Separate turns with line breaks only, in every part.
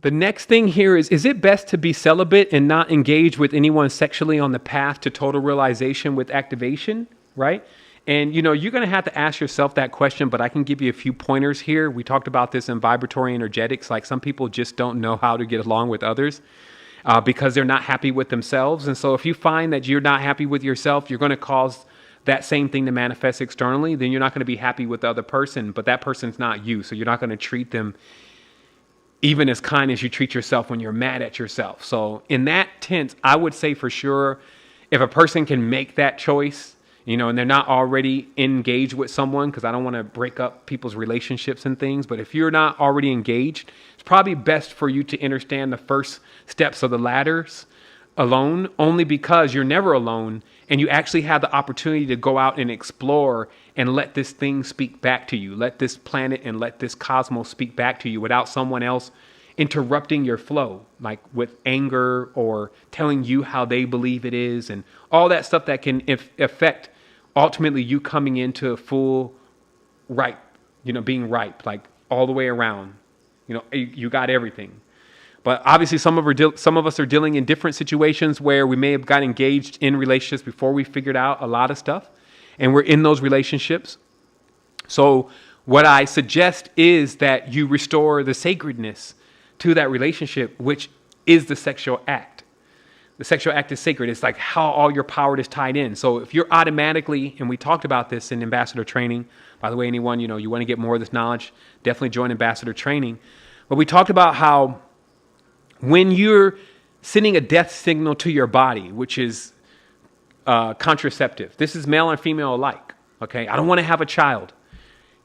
The next thing here is it best to be celibate and not engage with anyone sexually on the path to total realization with activation, right? And, you're going to have to ask yourself that question, but I can give you a few pointers here. We talked about this in vibratory energetics. Like, some people just don't know how to get along with others because they're not happy with themselves. And so if you find that you're not happy with yourself, you're going to cause that same thing to manifest externally. Then you're not going to be happy with the other person, but that person's not you. So you're not going to treat them even as kind as you treat yourself when you're mad at yourself. So in that tense, I would say for sure, if a person can make that choice, and they're not already engaged with someone, because I don't want to break up people's relationships and things. But if you're not already engaged, it's probably best for you to understand the first steps of the ladders alone, only because you're never alone. And you actually have the opportunity to go out and explore and let this thing speak back to you. Let this planet and let this cosmos speak back to you without someone else interrupting your flow, like with anger or telling you how they believe it is and all that stuff that can affect ultimately you coming into a full ripe, being ripe, like all the way around. You got everything. But obviously some of us are dealing in different situations where we may have got engaged in relationships before we figured out a lot of stuff, and we're in those relationships. So what I suggest is that you restore the sacredness to that relationship, which is the sexual act. The sexual act is sacred. It's like how all your power is tied in. So if you're automatically, and we talked about this in ambassador training, by the way, anyone, you want to get more of this knowledge, definitely join ambassador training. But we talked about how when you're sending a death signal to your body, which is contraceptive, this is male and female alike. Okay. I don't want to have a child.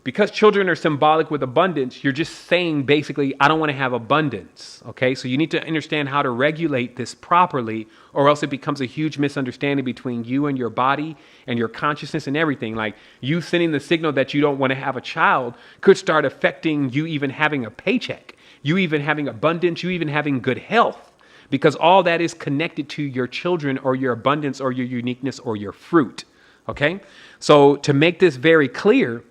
Because children are symbolic with abundance, you're just saying basically, I don't want to have abundance. Okay, so you need to understand how to regulate this properly, or else it becomes a huge misunderstanding between you and your body and your consciousness and everything. Like, you sending the signal that you don't want to have a child could start affecting you even having a paycheck, you even having abundance, you even having good health, because all that is connected to your children or your abundance or your uniqueness or your fruit. Okay, so to make this very clear,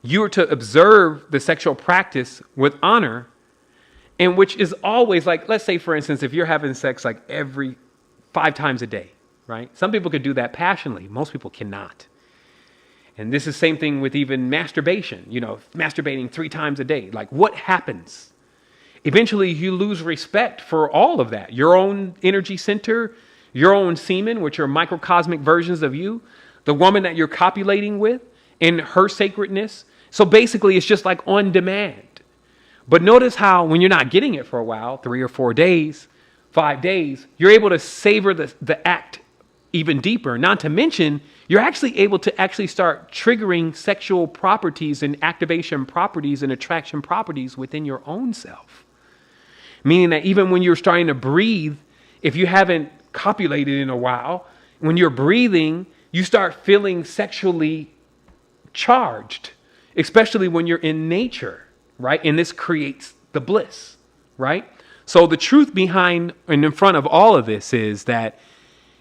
you are to observe the sexual practice with honor, and which is always like, let's say, for instance, if you're having sex like every 5 times a day, right? Some people could do that passionately. Most people cannot. And this is the same thing with even masturbation, masturbating 3 times a day. Like, what happens? Eventually, you lose respect for all of that. Your own energy center, your own semen, which are microcosmic versions of you, the woman that you're copulating with, in her sacredness. So basically, it's just like on demand. But notice how when you're not getting it for a while, 3 or 4 days, 5 days, you're able to savor the act even deeper. Not to mention, you're actually able to actually start triggering sexual properties and activation properties and attraction properties within your own self. Meaning that even when you're starting to breathe, if you haven't copulated in a while, when you're breathing, you start feeling sexually charged, especially when you're in nature, right? And this creates the bliss, right? So the truth behind and in front of all of this is that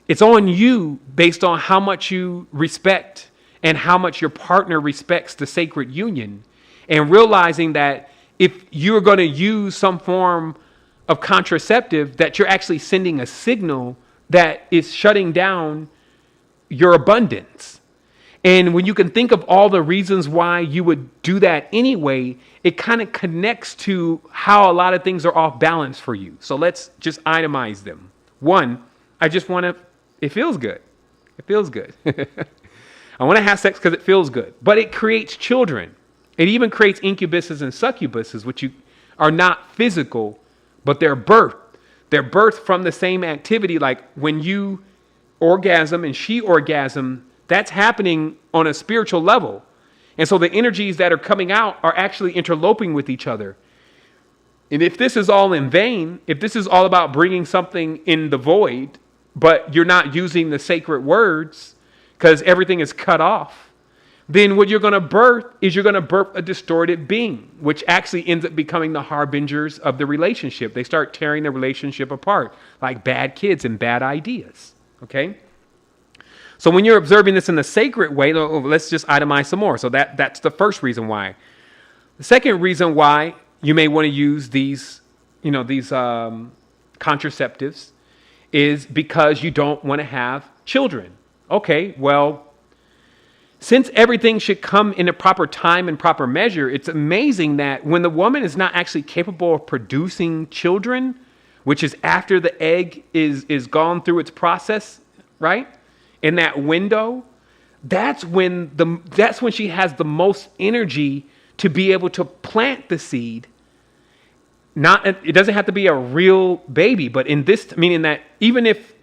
it's on you based on how much you respect and how much your partner respects the sacred union, and realizing that if you're going to use some form of contraceptive, that you're actually sending a signal that is shutting down your abundance. And when you can think of all the reasons why you would do that anyway, it kind of connects to how a lot of things are off balance for you. So let's just itemize them. 1, it feels good. It feels good. I want to have sex because it feels good. But it creates children. It even creates incubuses and succubuses, which are not physical, but they're birthed. They're birthed from the same activity. Like when you orgasm and she orgasm, that's happening on a spiritual level. And so the energies that are coming out are actually interloping with each other. And if this is all in vain, if this is all about bringing something in the void, but you're not using the sacred words because everything is cut off, then what you're going to birth is you're going to birth a distorted being, which actually ends up becoming the harbingers of the relationship. They start tearing the relationship apart, like bad kids and bad ideas. Okay? So when you're observing this in the sacred way, let's just itemize some more. So that's the first reason why. The second reason why you may want to use these these contraceptives is because you don't want to have children. Okay, well, since everything should come in a proper time and proper measure, it's amazing that when the woman is not actually capable of producing children, which is after the egg is gone through its process, right? In that window, that's when she has the most energy to be able to plant the seed. It doesn't have to be a real baby, but in this, meaning that even if,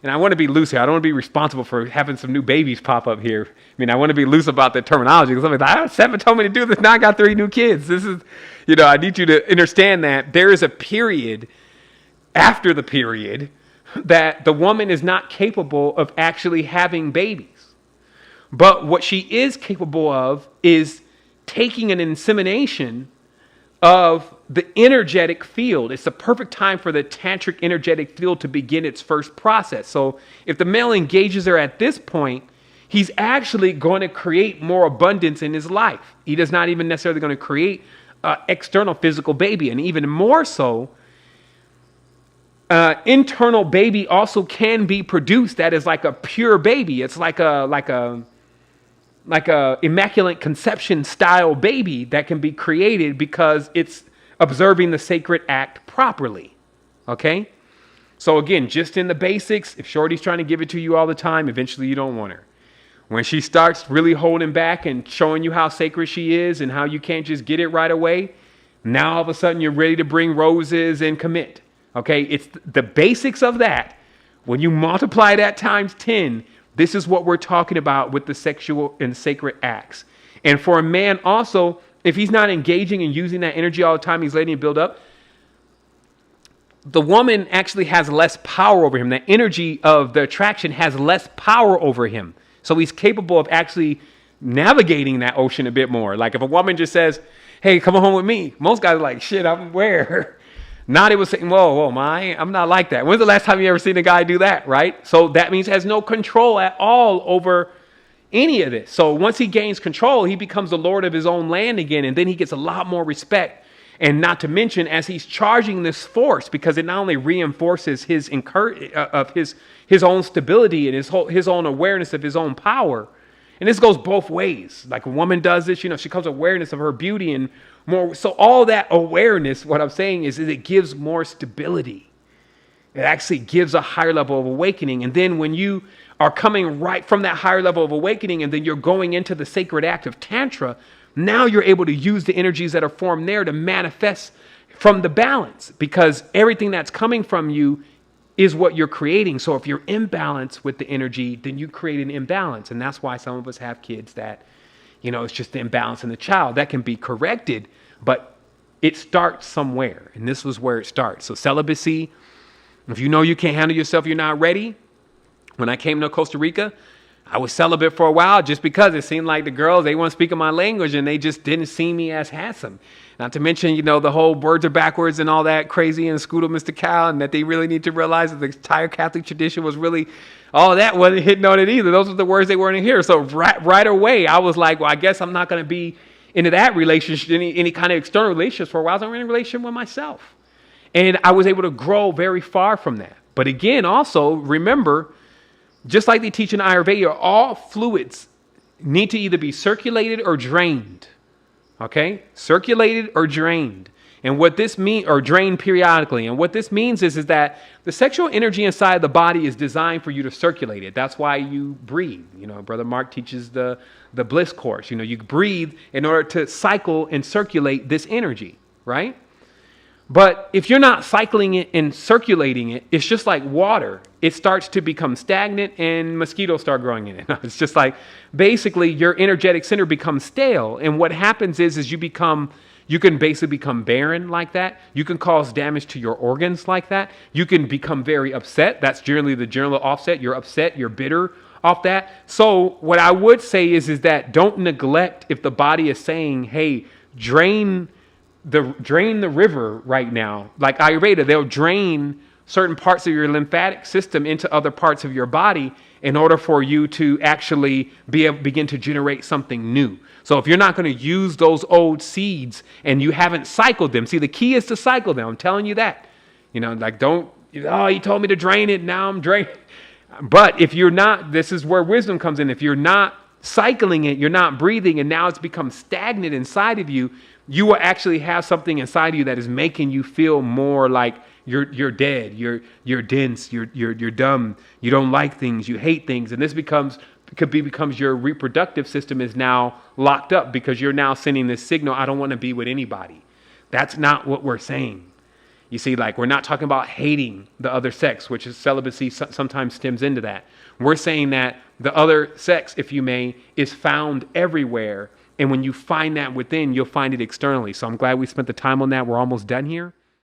and I want to be loose here, I don't want to be responsible for having some new babies pop up here. I mean, I want to be loose about the terminology, because I'm like, Sevan told me to do this, now I got 3 new kids. This is, I need you to understand that there is a period after the period that the woman is not capable of actually having babies. But what she is capable of is taking an insemination of the energetic field. It's the perfect time for the tantric energetic field to begin its first process. So if the male engages her at this point, he's actually going to create more abundance in his life. He does not even necessarily going to create an external physical baby. And even more so, internal baby also can be produced that is like a pure baby. It's like a immaculate conception style baby that can be created because it's observing the sacred act properly. Okay? So again, just in the basics, if Shorty's trying to give it to you all the time, eventually you don't want her. When she starts really holding back and showing you how sacred she is and how you can't just get it right away, now all of a sudden you're ready to bring roses and commit. Okay? It's the basics of that. When you multiply that times 10, this is what we're talking about with the sexual and sacred acts. And for a man also, if he's not engaging and using that energy all the time, he's letting it build up, the woman actually has less power over him. The energy of the attraction has less power over him. So he's capable of actually navigating that ocean a bit more. Like if a woman just says, hey, come home with me, most guys are like, shit, I'm where? Not it was saying, whoa, I'm not like that. When's the last time you ever seen a guy do that, right? So that means he has no control at all over any of this. So once he gains control, he becomes the Lord of his own land again, and then he gets a lot more respect. And not to mention, as he's charging this force, because it not only reinforces his own stability and his own awareness of his own power, and this goes both ways. Like a woman does this, she comes awareness of her beauty and more. So all that awareness, what I'm saying is it gives more stability. It actually gives a higher level of awakening. And then when you are coming right from that higher level of awakening and then you're going into the sacred act of Tantra, now you're able to use the energies that are formed there to manifest from the balance, because everything that's coming from you is what you're creating. So if you're in balance with the energy, then you create an imbalance. And that's why some of us have kids that, it's just the imbalance in the child. That can be corrected, but it starts somewhere. And this was where it starts. So celibacy, if you know you can't handle yourself, you're not ready. When I came to Costa Rica, I was celibate for a while just because it seemed like the girls, they weren't speaking my language and they just didn't see me as handsome. Not to mention, the whole words are backwards and all that crazy and Scudo Mr. Cow, and that they really need to realize that the entire Catholic tradition was really, all of that wasn't hitting on it either. Those were the words they weren't in here. So right away, I was like, well, I guess I'm not going to be into that relationship, any kind of external relationships for a while. I was in a relationship with myself. And I was able to grow very far from that. But again, also, remember, just like they teach in Ayurveda, all fluids need to either be circulated or drained. Okay? Circulated or drained. And what this means, or drained periodically. And what this means is that the sexual energy inside the body is designed for you to circulate it. That's why you breathe. Brother Mark teaches the bliss course. You breathe in order to cycle and circulate this energy, right? But if you're not cycling it and circulating it, it's just like water. It starts to become stagnant and mosquitoes start growing in it. It's just like basically your energetic center becomes stale. And what happens is you can basically become barren like that. You can cause damage to your organs like that. You can become very upset. That's generally the general offset. You're upset, you're bitter off that. So what I would say is that don't neglect if the body is saying, hey, drain the river right now. Like Ayurveda, they'll drain certain parts of your lymphatic system into other parts of your body in order for you to actually begin to generate something new. So if you're not going to use those old seeds and you haven't cycled them, see, the key is to cycle them. I'm telling you that. Like he told me to drain it. Now I'm draining. But if you're not, this is where wisdom comes in. If you're not cycling it, you're not breathing, and now it's become stagnant inside of you, you will actually have something inside of you that is making you feel more like you're dead, you're dense, you're dumb, you don't like things, you hate things, and this becomes your reproductive system is now locked up because you're now sending this signal, I don't want to be with anybody. That's not what we're saying. You see, like, we're not talking about hating the other sex, which is celibacy sometimes stems into that. We're saying that the other sex, if you may, is found everywhere. And when you find that within, you'll find it externally. So I'm glad we spent the time on that. We're almost done here.